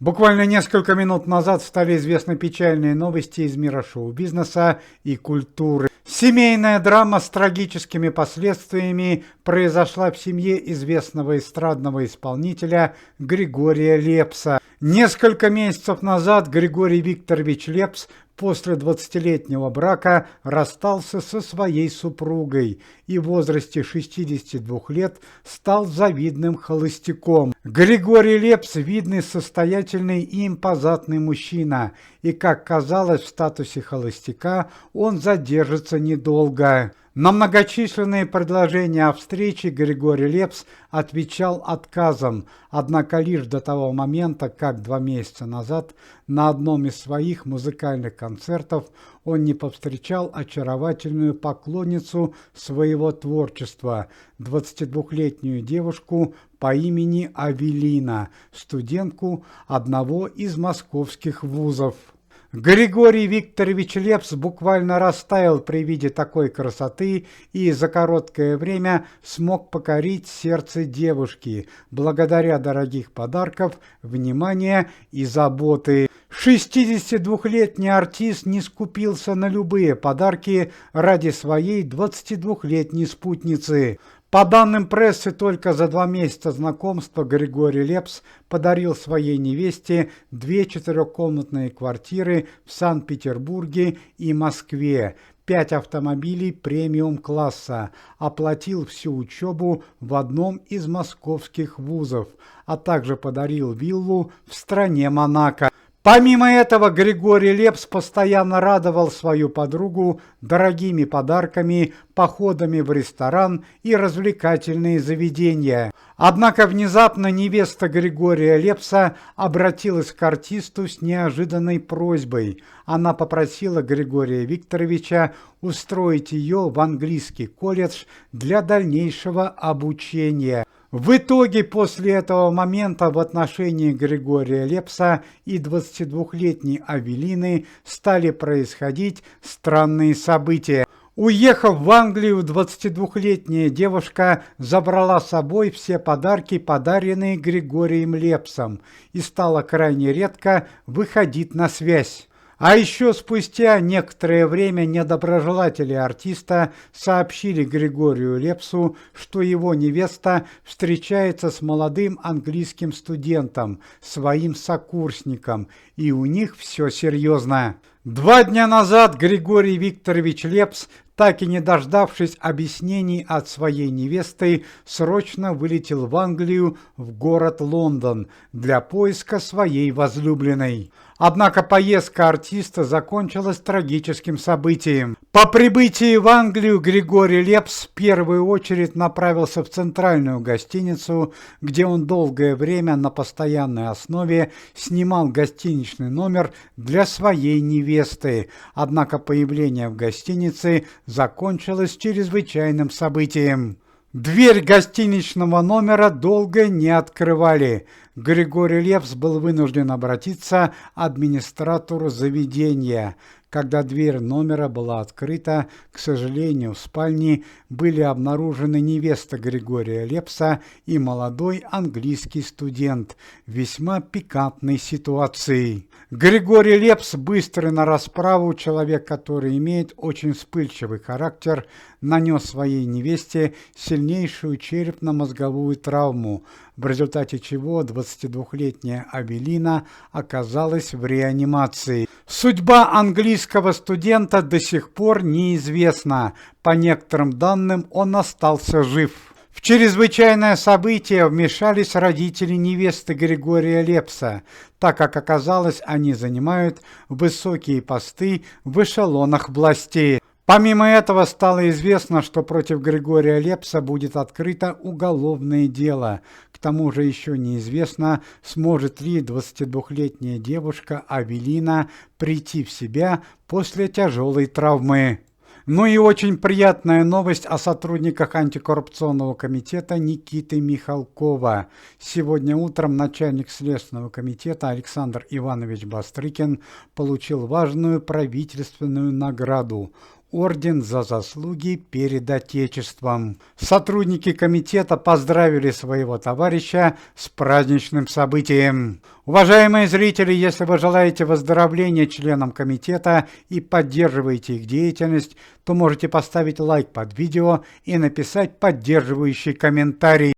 Буквально несколько минут назад стали известны печальные новости из мира шоу-бизнеса и культуры. Семейная драма с трагическими последствиями произошла в семье известного эстрадного исполнителя Григория Лепса. Несколько месяцев назад Григорий Викторович Лепс после 20-летнего брака расстался со своей супругой и в возрасте 62 лет стал завидным холостяком. Григорий Лепс – видный, состоятельный и импозантный мужчина, и, как казалось, в статусе холостяка он задержится недолго. На многочисленные предложения о встрече Григорий Лепс отвечал отказом, однако лишь до того момента, как 2 месяца назад на одном из своих музыкальных концертов он не повстречал очаровательную поклонницу своего творчества, 22-летнюю девушку по имени Авелина, студентку одного из московских вузов. Григорий Викторович Лепс буквально растаял при виде такой красоты и за короткое время смог покорить сердце девушки благодаря дорогих подарков, внимания и заботы. 62-летний артист не скупился на любые подарки ради своей 22-летней спутницы. По данным прессы, только за 2 месяца знакомства Григорий Лепс подарил своей невесте 2 4-комнатные квартиры в Санкт-Петербурге и Москве, 5 автомобилей премиум-класса, оплатил всю учебу в одном из московских вузов, а также подарил виллу в стране Монако. Помимо этого, Григорий Лепс постоянно радовал свою подругу дорогими подарками, походами в ресторан и развлекательные заведения. Однако внезапно невеста Григория Лепса обратилась к артисту с неожиданной просьбой. Она попросила Григория Викторовича устроить ее в английский колледж для дальнейшего обучения. В итоге после этого момента в отношении Григория Лепса и 22-летней Авелины стали происходить странные события. Уехав в Англию, 22-летняя девушка забрала с собой все подарки, подаренные Григорием Лепсом, и стала крайне редко выходить на связь. А еще спустя некоторое время недоброжелатели артиста сообщили Григорию Лепсу, что его невеста встречается с молодым английским студентом, своим сокурсником, и у них все серьезно. 2 дня назад Григорий Викторович Лепс, так и не дождавшись объяснений от своей невесты, срочно вылетел в Англию, в город Лондон, для поиска своей возлюбленной. Однако поездка артиста закончилась трагическим событием. По прибытии в Англию Григорий Лепс в первую очередь направился в центральную гостиницу, где он долгое время на постоянной основе снимал гостиничный номер для своей невесты. Однако появление в гостинице закончилось чрезвычайным событием. Дверь гостиничного номера долго не открывали. Григорий Лепс был вынужден обратиться к администратору заведения. Когда дверь номера была открыта, к сожалению, в спальне были обнаружены невеста Григория Лепса и молодой английский студент в весьма пикантной ситуации. Григорий Лепс, быстрый на расправу, человек, который имеет очень вспыльчивый характер, нанес своей невесте сильнейшую черепно-мозговую травму, в результате чего 22-летняя Авелина оказалась в реанимации. Судьба английского студента до сих пор неизвестна. По некоторым данным, он остался жив. В чрезвычайное событие вмешались родители невесты Григория Лепса, так как оказалось, они занимают высокие посты в эшелонах властей. Помимо этого стало известно, что против Григория Лепса будет открыто уголовное дело. К тому же еще неизвестно, сможет ли 22-летняя девушка Авелина прийти в себя после тяжелой травмы. Ну и очень приятная новость о сотрудниках антикоррупционного комитета Никиты Михалкова. Сегодня утром начальник Следственного комитета Александр Иванович Бастрыкин получил важную правительственную награду. орден за заслуги перед Отечеством. Сотрудники комитета поздравили своего товарища с праздничным событием. Уважаемые зрители, если вы желаете выздоровления членам комитета и поддерживаете их деятельность, то можете поставить лайк под видео и написать поддерживающий комментарий.